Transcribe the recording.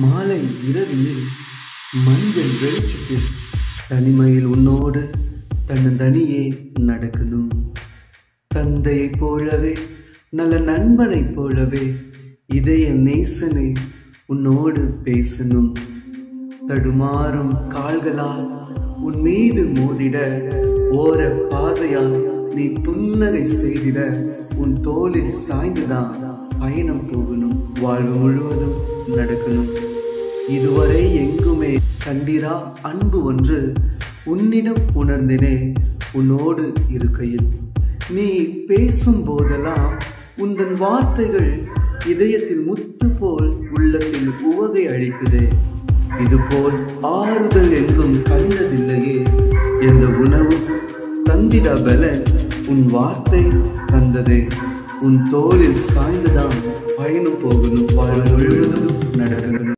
மாலை இரவில் மஞ்சள் வெளிச்சத்தில் தனிமையில் உன்னோடு தன்னந்தனியே நடக்கணும். தந்தையைப் போலவே நல்ல நண்பனைப் போலவே இதய நேசனை உன்னோடு பேசணும். தடுமாறும் கால்களால் உன் மீது மோதிட, ஓர பாதையால் நீ புன்னகை செய்திட, உன் தோளில் சாய்ந்துதான் பயணம் போகணும். வாழ்வு முழுவதும் நடக்கணும். இதுவரை எங்குமே கண்டிரா அன்பு ஒன்று உன்னிடம் உணர்ந்தினே உன்னோடு இருக்கையில். நீ பேசும் போதெல்லாம் உந்தன் வார்த்தைகள் இதயத்தில் முத்து போல் உள்ளத்தில் உவகை அளிக்குதே. இதுபோல் ஆறுதல் எங்கும் கண்டதில்லையே. எந்த உணவு தந்திட பலன் உன் வார்த்தை தந்ததே. உன் தோளில் சாய்ந்துதான் பயணம் போகணும். வாழ்வு முழுவதும் நடக்கணும்.